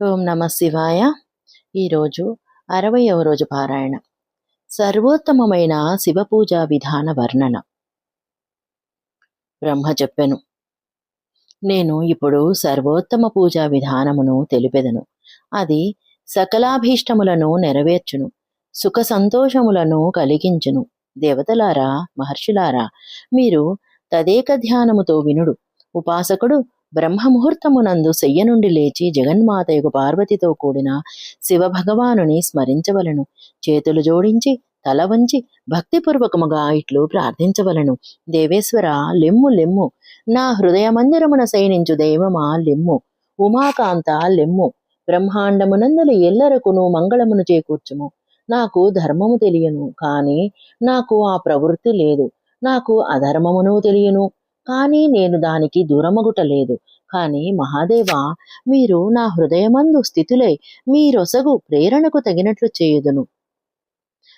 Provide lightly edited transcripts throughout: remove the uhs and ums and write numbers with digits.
ఓం నమ శివాయ. ఈరోజు 60వ రోజు పారాయణ. సర్వోత్తమమైన శివపూజా విధాన వర్ణన. బ్రహ్మ చెప్పెను, నేను ఇప్పుడు సర్వోత్తమ పూజా విధానమును తెలిపెదను. అది సకలాభీష్టములను నెరవేర్చును, సుఖ సంతోషములను కలిగించును. దేవతలారా, మహర్షులారా, మీరు తదేక ధ్యానముతో వినుడు. ఉపాసకుడు బ్రహ్మముహూర్తమునందు శయ్య నుండి లేచి జగన్మాతయగు పార్వతితో కూడిన శివభగవానుని స్మరించవలను. చేతులు జోడించి తల వంచి భక్తిపూర్వకముగా ఇట్లు ప్రార్థించవలను. దేవేశ్వర, లెమ్ము లెమ్ము, నా హృదయమందిరమున శయనించు దైవమా లెమ్ము. ఉమాకాంత లెమ్ము, బ్రహ్మాండమునందలి ఎల్లరకును మంగళమును చేకూర్చుము. నాకు ధర్మము తెలియను, కాని నాకు ఆ ప్రవృత్తి లేదు. నాకు అధర్మమును తెలియను, కానీ నేను దానికి దూరమగుట లేదు. కాని మహాదేవా, మీరు నా హృదయమందు స్థితులై మీరొసగు ప్రేరణకు తగినట్లు చేయుదును.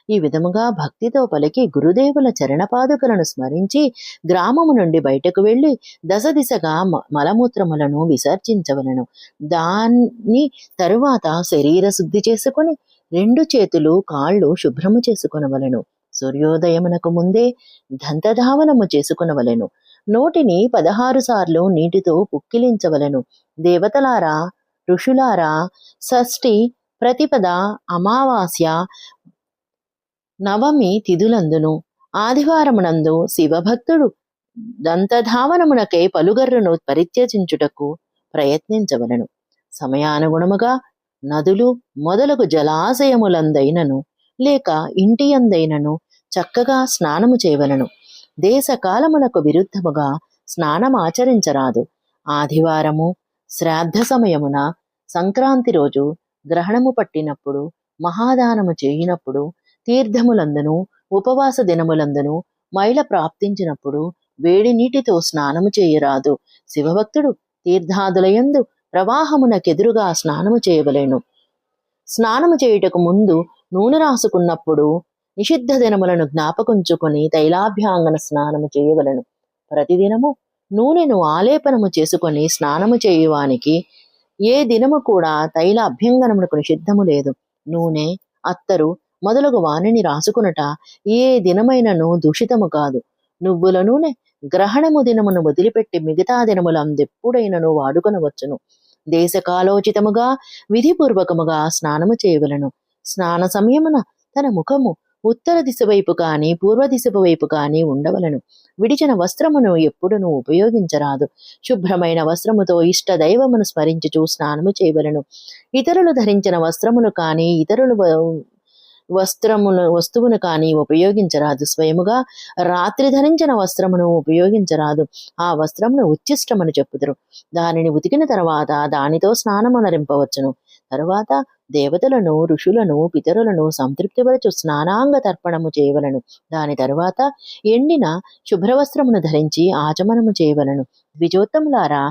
ఈ విధముగా భక్తితో పలికి గురుదేవుల చరణపాదుకలను స్మరించి గ్రామము నుండి బయటకు వెళ్ళి దశ దిశగా మలమూత్రములను విసర్జించవలను. దాని తరువాత శరీర శుద్ధి చేసుకుని 2 చేతులు కాళ్ళు శుభ్రము చేసుకునవలను. సూర్యోదయమునకు ముందే దంతధావనము చేసుకునవలెను. నోటిని 16 సార్లు నీటితో పుక్కిలించవలను. దేవతలారా, ఋషులారా, షష్ఠి, ప్రతిపద, అమావాస్య, నవమి తిథులందును ఆదివారమునందు శివభక్తుడు దంతధావనమునకై పలుగర్రును పరిత్యజించుటకు ప్రయత్నించవలను. సమయానుగుణముగా నదులు మొదలగు జలాశయములందైనను లేక ఇంటి అందైనను చక్కగా స్నానము చేయవలను. దేశకాలములకు విరుద్ధముగా స్నానమాచరించరాదు. ఆదివారము, శ్రాద్ధ సమయమున, సంక్రాంతి రోజు, గ్రహణము పట్టినప్పుడు, మహాదానము చేయినప్పుడు, తీర్థములందును ఉపవాస దినములందును మైల ప్రాప్తించినప్పుడు వేడి నీటితో స్నానము చేయరాదు. శివభక్తుడు తీర్థాదులయందు ప్రవాహమునకెదురుగా స్నానము చేయవలెను. స్నానము చేయుటకు ముందు నూనె రాసుకున్నప్పుడు నిషిద్ధ దినములను జ్ఞాపకుంచుకొని తైలాభ్యాంగన స్నానము చేయవలను. ప్రతిదినము నూనెను ఆలేపనము చేసుకొని స్నానము చేయువానికి ఏ దినము కూడా తైల అభ్యంగనమునకు నిషిద్ధము లేదు. నూనె, అత్తరు మొదలగు వానిని రాసుకునట ఏ దినమైనను దూషితము కాదు. నువ్వుల నూనె గ్రహణము దినమును వదిలిపెట్టి మిగతా దినములందెప్పుడైనను వాడుకొనవచ్చును. దేశకాలోచితముగా విధిపూర్వకముగా స్నానము చేయవలను. స్నాన సమయమున తన ముఖము ఉత్తర దిశ వైపు కాని పూర్వ దిశ వైపు కాని ఉండవలను. విడిచిన వస్త్రమును ఎప్పుడునూ ఉపయోగించరాదు. శుభ్రమైన వస్త్రముతో ఇష్ట దైవమును స్మరించుచూ స్నానము చేయవలను. ఇతరులు ధరించిన వస్త్రములు కాని ఇతరులు వస్తువును కానీ ఉపయోగించరాదు. స్వయముగా రాత్రి ధరించిన వస్త్రమును ఉపయోగించరాదు. ఆ వస్త్రమును ఉచ్చిష్టమని చెప్పుదురు. దానిని ఉతికిన తర్వాత దానితో స్నానమునరింపవచ్చును. తరువాత దేవతలను, ఋషులను, పితరులను సంతృప్తిపరచు స్నానాంగ తర్పణము చేయవలను. దాని తరువాత ఎండిన శుభ్రవస్త్రమును ధరించి ఆచమనము చేయవలను. ద్విజోత్తములారా,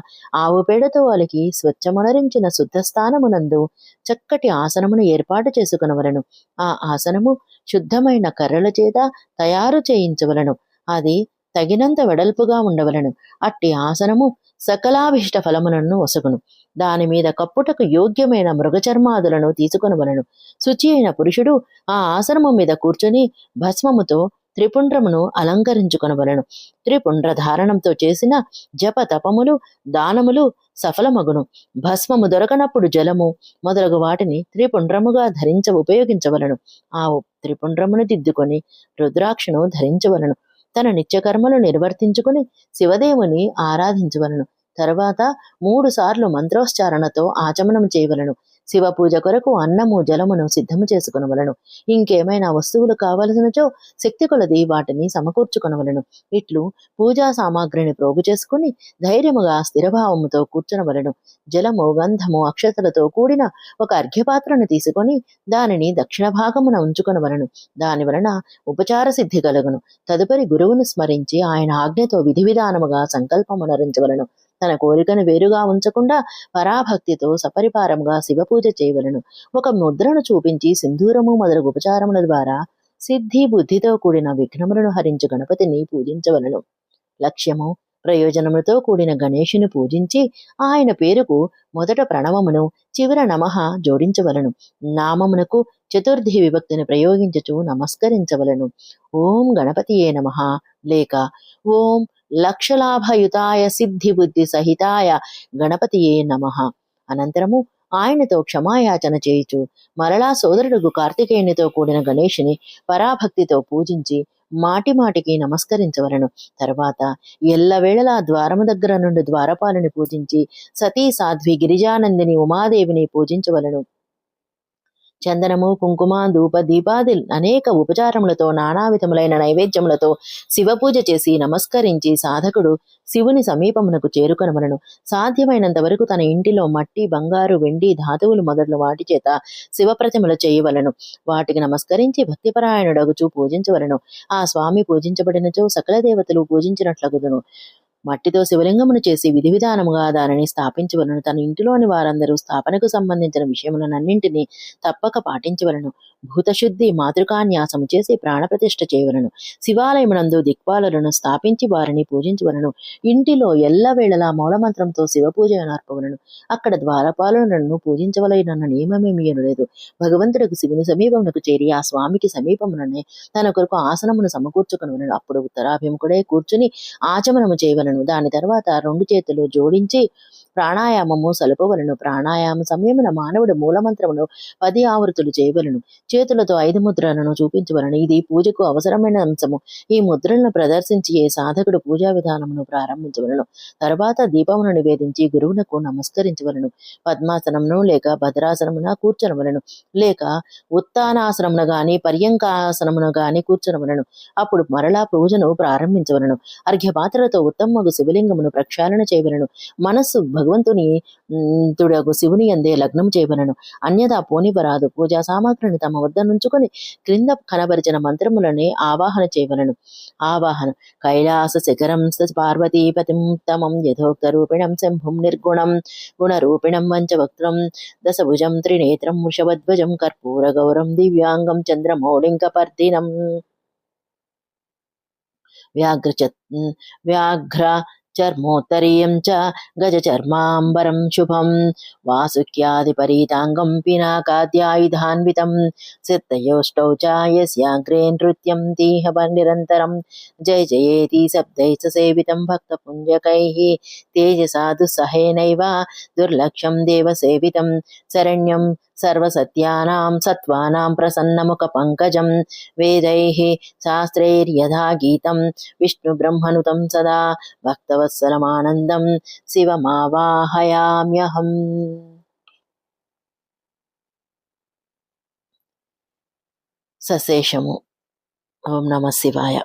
ఆవు పేడతో అలికి స్వచ్ఛమునరించిన శుద్ధస్థానమునందు చక్కటి ఆసనమును ఏర్పాటు చేసుకునవలను. ఆ ఆసనము శుద్ధమైన కర్రల చేత తయారు చేయించవలను. అది తగినంత వెడల్పుగా ఉండవలను. అట్టి ఆసనము సకలాభిష్ట ఫలములను ఒసగును. దాని మీద కప్పుటకు యోగ్యమైన మృగచర్మాదులను తీసుకొనవలను. శుచి అయిన పురుషుడు ఆ ఆసనము మీద కూర్చొని భస్మముతో త్రిపుండ్రమును అలంకరించుకొనవలను. త్రిపుండ్ర ధారణంతో చేసిన జప తపములు, దానములు సఫలమగును. భస్మము దొరకనప్పుడు జలము మొదలగు వాటిని త్రిపుండ్రముగా ఉపయోగించవలను. ఆ త్రిపుండ్రమును దిద్దుకొని రుద్రాక్షను ధరించవలను. తన నిత్యకర్మలు నిర్వర్తించుకుని శివదేవుని ఆరాధించవలను. తర్వాత 3 సార్లు మంత్రోచ్చారణతో ఆచమనం చేయవలను. శివ పూజ కొరకు అన్నము, జలమును సిద్ధము చేసుకునవలను. ఇంకేమైనా వస్తువులు కావలసినచో శక్తి కొలది వాటిని సమకూర్చుకొనవలను. ఇట్లు పూజా సామాగ్రిని ప్రోగు చేసుకుని ధైర్యముగా స్థిరభావముతో కూర్చునవలను. జలము, గంధము, అక్షతలతో కూడిన ఒక అర్ఘ్యపాత్రను తీసుకొని దానిని దక్షిణ భాగమున ఉంచుకొనవలను. దాని వలన ఉపచార సిద్ధి కలుగును. తదుపరి గురువును స్మరించి ఆయన ఆజ్ఞతో విధి విధానముగా సంకల్పమునరించవలను. తన కోరికను వేరుగా ఉంచకుండా పరాభక్తితో సపరిపారముగా శివపూజ చేయవలను. ఒక ముద్రను చూపించి సింధూరము మొదలగు ఉపచారముల ద్వారా సిద్ధి బుద్ధితో కూడిన విఘ్నములను హరించు గణపతిని పూజించవలను. లక్ష్యము ప్రయోజనములతో కూడిన గణేశుని పూజించి ఆయన పేరుకు మొదట ప్రణవమును చివర నమః జోడించవలను. నామమునకు చతుర్థి విభక్తిని ప్రయోగించుచు నమస్కరించవలను. ఓం గణపతియే నమః లేక ఓం లక్షలాభయుతాయ సిద్ధి బుద్ధి సహితాయ గణపతియే నమః. అనంతరము ఆయనతో క్షమాయాచన చేయుచు మరలా సోదరుడు కార్తికేయునితో కూడిన గణేశుని పరాభక్తితో పూజించి మాటిమాటికి నమస్కరించవలను. తర్వాత ఎల్లవేళలా ద్వారము దగ్గర నుండి ద్వారపాలని పూజించి సతీ సాధ్వి గిరిజానందిని ఉమాదేవిని పూజించవలను. చందనము కుంకుమ ధూప దీపాది అనేక ఉపచారములతో నానా విధములైన నైవేద్యములతో శివపూజ చేసి నమస్కరించి సాధకుడు శివుని సమీపమునకు చేరుకొనవలను. సాధ్యమైనంత వరకు తన ఇంటిలో మట్టి బంగారు వెండి ధాతువులు మొదలు వాటి చేత శివప్రతిమలు చేయవలను. వాటికి నమస్కరించి భక్తిపరాయణుడగుచు పూజించవలను. ఆ స్వామి పూజించబడినచో సకల దేవతలు పూజించినట్లగుదును. మట్టితో శివలింగమును చేసి విధి విధానముగా దానిని స్థాపించవలను. తన ఇంటిలోని వారందరూ స్థాపనకు సంబంధించిన విషయములనన్నింటినీ తప్పక పాటించవలను. భూతశుద్ధి మాతృకాన్యాసము చేసి ప్రాణప్రతిష్ఠ చేయవలను. శివాలయమునందు దిక్పాలను స్థాపించి వారిని పూజించవలను. ఇంటిలో ఎల్లవేళలా మూలమంత్రంతో శివపూజ నర్పవలను. అక్కడ ద్వారపాలనను పూజించవలనన్న నియమమేమీ లేదు. భగవంతుడికి శివుని సమీపమునకు చేరి ఆ స్వామికి సమీపముననే తన కొరకు ఆసనమును సమకూర్చుకునవలను. అప్పుడు ఉత్తరాభిముఖుడే కూర్చుని ఆచమనము చేయవలను. దాని తర్వాత రెండు చేతులు జోడించి ప్రాణాయామము సలుపవలను. ప్రాణాయామ సమయమున మానవుడు మూలమంత్రమును 10 ఆవృత్తులు చేయవలను. చేతులతో 5 ముద్రలను చూపించవలను. ఇది పూజకు అవసరమైన అంశము. ఈ ముద్రలను ప్రదర్శించి ఏ సాధకుడు పూజా విధానమును ప్రారంభించవలను. తర్వాత దీపమును నివేదించి గురువునకు నమస్కరించవలను. పద్మాసనమును లేక భద్రాసనమున కూర్చొనవలను. లేక ఉత్తానాసనమున గాని పర్యంకాసనమున గాని కూర్చొనవలను. అప్పుడు మరలా పూజను ప్రారంభించవలను. అర్ఘ్యపాత్రతో ఉత్తమగు శివలింగమును ప్రక్షాళన చేయవలను. మనస్సు భగవంతుని తుడగు శివుని అందే లగ్నం చేయవలను. అన్యదా పోనివరాదు. పూజా సామాగ్రిని తమ వద్ద నుంచుకొని క్రింద కనబరిచిన మంత్రములని ఆవాహన చేయవలను. ఆవాహన కైలాస శిఖరం పార్వతీపతిం తమం యథోక్త రూపిణం శంభుం నిర్గుణం గుణరూపిణం వంచవక్త్రం దశభుజం త్రినేత్రం వృషభధ్వజం కర్పూర గౌరం దివ్యాంగం చంద్రమౌళింకపర్దినం వ్యాఘ్ర చర్మోత్తరీయం చ గజచర్మాంబరం శుభం వాసుక్యాదిపరీతాంగం పినాకాద్యాయుధాన్వితం సిద్ధయోష్టౌ చ యస్యాగ్రే నృత్యం తీహ నిరంతరం జయ జయేతి శబ్దైః సేవితం భక్తపుంజకైః తేజసా దుస్సహేనైవ దుర్లక్ష్యం దేవసేవితం శరణ్యం సర్వసత్యానాం సత్వానాం ప్రసన్నముఖ పంకజం వేదైః శాస్త్రైర్యథా గీతం విష్ణు బ్రహ్మనుతం సదా భక్తవత్సలమానందం శివమావాహయామ్యహం. సశేషము. ఓం నమః శివాయ.